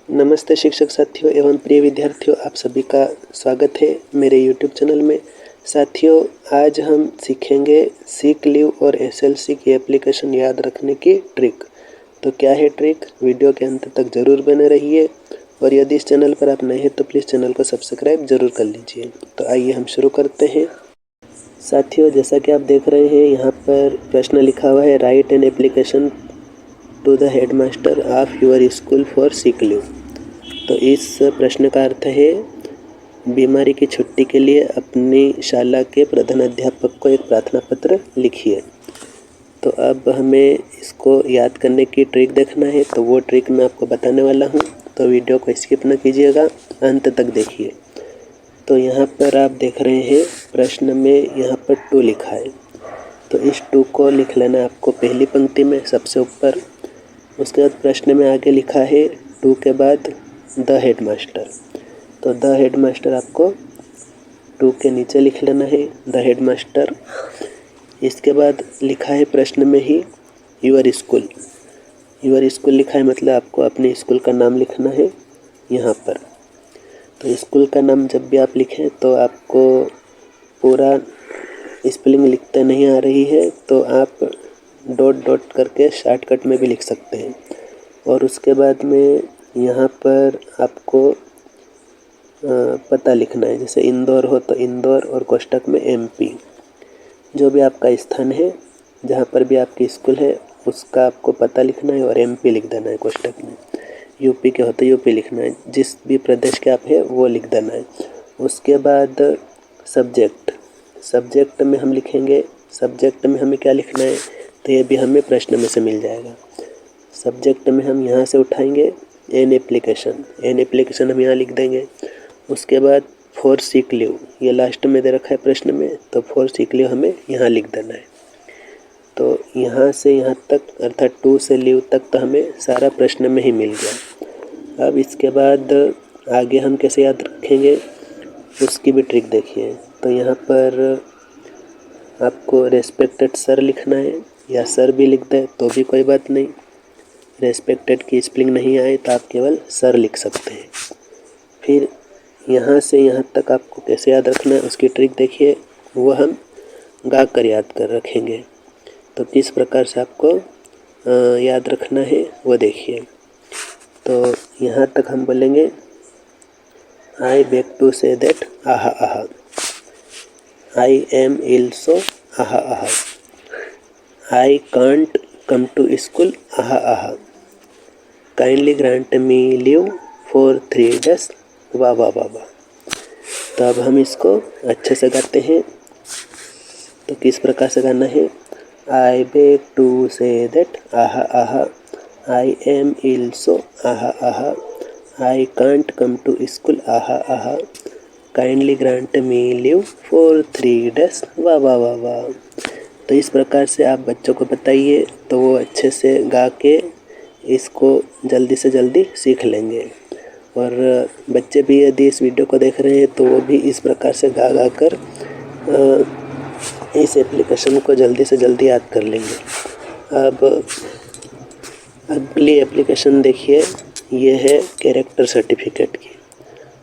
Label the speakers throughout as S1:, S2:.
S1: नमस्ते शिक्षक साथियों एवं प्रिय विद्यार्थियों, आप सभी का स्वागत है मेरे YouTube चैनल में। साथियों, आज हम सीखेंगे सीक लीव और एसएलसी की एप्लीकेशन याद रखने की ट्रिक। तो क्या है ट्रिक, वीडियो के अंत तक ज़रूर बने रहिए और यदि इस चैनल पर आप नए हैं तो प्लीज़ चैनल को सब्सक्राइब ज़रूर कर लीजिए। तो आइए हम शुरू करते हैं। साथियों, जैसा कि आप देख रहे हैं यहाँ पर प्रश्न लिखा हुआ है, write an application to the headmaster of your school for sick leave. तो इस प्रश्न का अर्थ है, बीमारी की छुट्टी के लिए अपनी शाला के प्रधानाध्यापक को एक प्रार्थना पत्र लिखिए। तो अब हमें इसको याद करने की ट्रिक देखना है, तो वो ट्रिक मैं आपको बताने वाला हूँ। तो वीडियो को स्किप न कीजिएगा, अंत तक देखिए। तो यहाँ पर आप देख रहे हैं प्रश्न में यहाँ पर 2 लिखा है, तो इस 2 को लिख लेना है आपको पहली पंक्ति में सबसे ऊपर। उसके बाद प्रश्न में आगे लिखा है 2 के बाद द हेडमास्टर, तो द हेडमास्टर आपको 2 के नीचे लिख लेना है, द हेडमास्टर। इसके बाद लिखा है प्रश्न में ही योर स्कूल, योर स्कूल लिखा है, मतलब आपको अपने स्कूल का नाम लिखना है यहाँ पर। तो स्कूल का नाम जब भी आप लिखें तो आपको पूरा स्पेलिंग लिखते नहीं आ रही है तो आप डॉट डॉट करके शॉर्टकट में भी लिख सकते हैं। और उसके बाद में यहाँ पर आपको पता लिखना है, जैसे इंदौर हो तो इंदौर और कोष्टक में एमपी। जो भी आपका स्थान है, जहाँ पर भी आपकी स्कूल है, उसका आपको पता लिखना है और एमपी लिख देना है कोष्टक में। यूपी के हो तो यूपी लिखना है, जिस भी प्रदेश के आप है वो लिख देना है। उसके बाद सब्जेक्ट, सब्जेक्ट में हम लिखेंगे, सब्जेक्ट में हमें क्या लिखना है, तो ये भी हमें प्रश्न में से मिल जाएगा। सब्जेक्ट में हम यहाँ से उठाएंगे एन एप्लीकेशन, एन एप्लीकेशन हम यहाँ लिख देंगे। उसके बाद फॉर सिक लीव, ये लास्ट में दे रखा है प्रश्न में, तो फॉर सिक लीव हमें यहाँ लिख देना है। तो यहाँ से यहाँ तक अर्थात 2 से लीव तक तो हमें सारा प्रश्न में ही मिल गया। अब इसके बाद आगे हम कैसे याद रखेंगे उसकी भी ट्रिक देखिए। तो यहाँ पर आपको रेस्पेक्टेड सर लिखना है, या सर भी लिख दें तो भी कोई बात नहीं। रेस्पेक्टेड की स्पेलिंग नहीं आए तो आप केवल सर लिख सकते हैं। फिर यहाँ से यहाँ तक आपको कैसे याद रखना है उसकी ट्रिक देखिए, वो हम गा कर याद कर रखेंगे। तो किस प्रकार से आपको याद रखना है वो देखिए। तो यहाँ तक हम बोलेंगे, I beg to say that aha aha, I am ill so aha aha, I can't come to school aha aha, kindly grant me leave for 3 days वाह वाह वाह वाह। तो अब हम इसको अच्छे से गाते हैं। तो किस प्रकार से गाना है, I beg to say that aha aha, I am ill so aha aha, I can't come to school aha aha, kindly grant me leave for 3 days वाह वाह वाह वाह। तो इस प्रकार से आप बच्चों को बताइए तो वो अच्छे से गा के इसको जल्दी से जल्दी सीख लेंगे। और बच्चे भी यदि इस वीडियो को देख रहे हैं तो वो भी इस प्रकार से गा गा कर इस एप्लीकेशन को जल्दी से जल्दी याद कर लेंगे। अब अगली एप्लीकेशन देखिए, ये है कैरेक्टर सर्टिफिकेट की।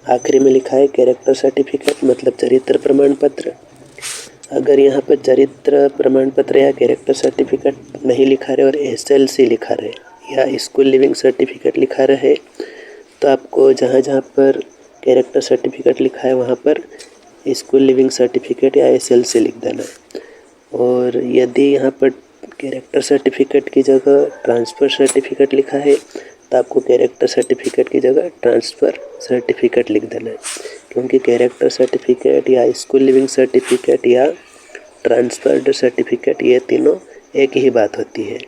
S1: आखिरी में लिखा है कैरेक्टर सर्टिफिकेट, मतलब चरित्र प्रमाण पत्र। अगर यहाँ पर चरित्र प्रमाण पत्र या कैरेक्टर सर्टिफिकेट नहीं लिखा रहे और एसएलसी लिखा रहे या स्कूल लिविंग सर्टिफिकेट लिखा रहे, तो आपको जहाँ जहाँ पर कैरेक्टर सर्टिफिकेट लिखा है वहाँ पर स्कूल लिविंग सर्टिफिकेट या एसएलसी लिख देना है। और यदि यहाँ पर कैरेक्टर सर्टिफिकेट की जगह ट्रांसफ़र सर्टिफिकेट लिखा है तो आपको कैरेक्टर सर्टिफिकेट की जगह ट्रांसफ़र सर्टिफिकेट लिख देना है, क्योंकि कैरेक्टर सर्टिफिकेट या स्कूल लिविंग सर्टिफिकेट या ट्रांसफर्ड सर्टिफिकेट ये तीनों एक ही बात होती है।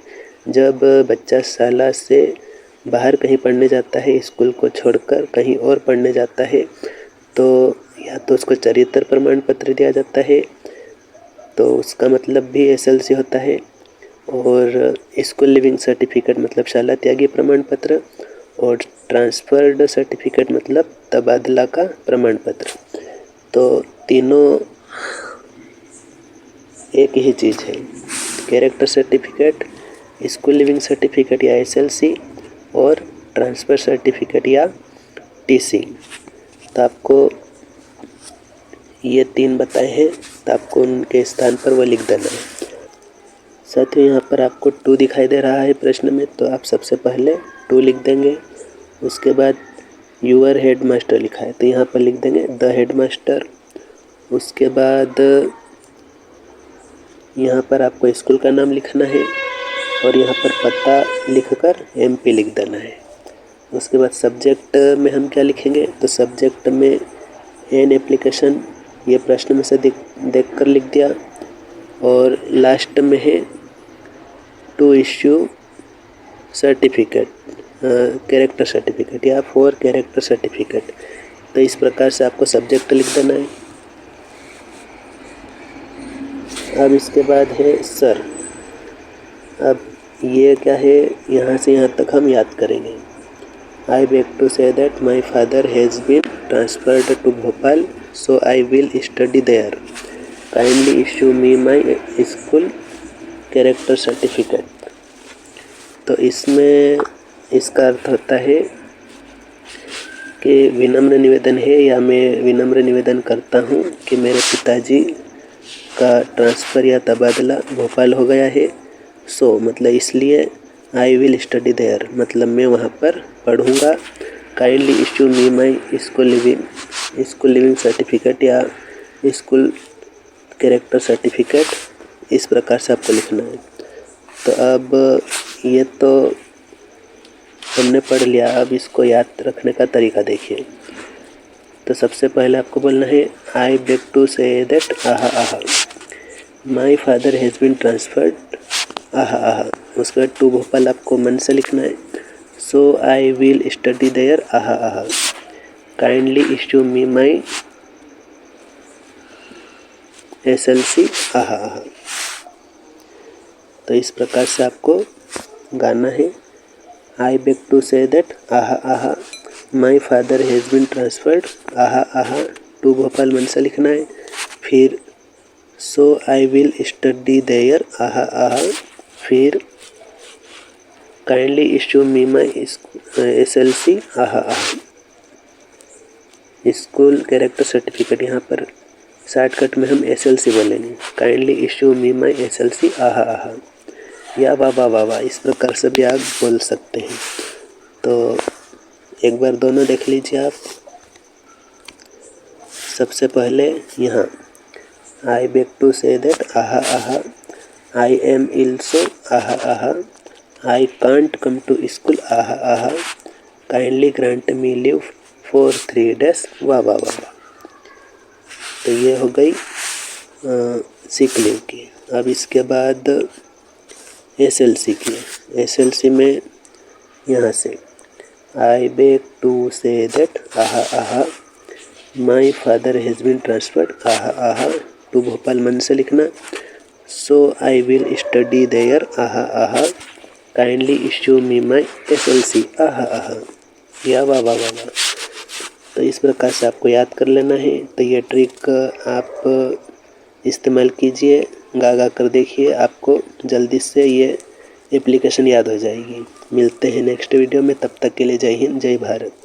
S1: जब बच्चा शाला से बाहर कहीं पढ़ने जाता है, स्कूल को छोड़कर कहीं और पढ़ने जाता है, तो या तो उसको चरित्र प्रमाण पत्र दिया जाता है, तो उसका मतलब भी एसएलसी होता है। और स्कूल लिविंग सर्टिफिकेट मतलब शाला त्यागी प्रमाण पत्र, और ट्रांसफर्ड सर्टिफिकेट मतलब तबादला का प्रमाण पत्र। तो तीनों एक ही चीज़ है, character certificate, school living certificate या एसएलसी और ट्रांसफ़र सर्टिफिकेट या टीसी। तो आपको ये 3 बताए हैं, तो आपको उनके स्थान पर वो लिख देना है। साथियों यहाँ पर आपको 2 दिखाई दे रहा है प्रश्न में, तो आप सबसे पहले 2 लिख देंगे। उसके बाद यूअर हेड मास्टर लिखा है, तो यहाँ पर लिख देंगे द हेड मास्टर। उसके बाद यहाँ पर आपको स्कूल का नाम लिखना है और यहाँ पर पता लिखकर एमपी लिख देना है। उसके बाद सब्जेक्ट में हम क्या लिखेंगे, तो सब्जेक्ट में एन एप्लीकेशन, ये प्रश्न में से देख कर लिख दिया। और लास्ट में है to issue certificate, character certificate या फॉर कैरेक्टर सर्टिफिकेट। तो इस प्रकार से आपको सब्जेक्ट लिख देना है। अब इसके बाद है सर। अब ये क्या है, यहाँ से यहाँ तक हम याद करेंगे। I beg to say that my father has been transferred to Bhopal, so I will study there. Kindly issue me my school character certificate. तो इसमें इसका अर्थ होता है कि विनम्र निवेदन है या मैं विनम्र निवेदन करता हूँ कि मेरे पिताजी का ट्रांसफ़र या तबादला भोपाल हो गया है। सो मतलब इसलिए आई विल स्टडी देयर मतलब मैं वहाँ पर पढ़ूँगा। Kindly issue me my school living certificate या स्कूल कैरेक्टर सर्टिफिकेट, इस प्रकार से आपको लिखना है। तो अब ये तो हमने पढ़ लिया, अब इसको याद रखने का तरीका देखिए। तो सबसे पहले आपको बोलना है I beg to say that aha aha my father has been transferred aha aha. उसके बाद टू भोपाल आपको मन से लिखना है। सो I will study there aha aha. Kindly issue me my SLC aha आहा। तो इस प्रकार से आपको गाना है। I beg to say that aha aha my father has been transferred aha aha. To Bhopal मन से लिखना है। फिर so I will study there aha aha. फिर kindly issue me my SLC aha आहा। स्कूल कैरेक्टर सर्टिफिकेट, यहाँ पर shortcut में हम SLC बोलेंगे। Kindly issue me my SLC aha आहा या वाह वाह वाह, इस प्रकार से भी आप बोल सकते हैं। तो एक बार दोनों देख लीजिए आप। सबसे पहले यहाँ I beg to say that aha aha, I am ill so aha aha, I can't come to school aha aha, kindly grant me leave for 3 days वाह वाह वाह वाह। तो ये हो गई सिक लीव की। अब इसके बाद SLC की। SLC में यहाँ से I beg to say that aha aha my father has been transferred aha aha. To Bhopal मन से लिखना। So I will study there aha aha. Kindly issue me my SLC aha आहा या वाह वाह वाह वाह। तो इस प्रकार से आपको याद कर लेना है। तो ये ट्रिक आप इस्तेमाल कीजिए, गा कर देखिए, आपको जल्दी से ये एप्लीकेशन याद हो जाएगी। मिलते हैं नेक्स्ट वीडियो में, तब तक के लिए जय हिंद जय भारत।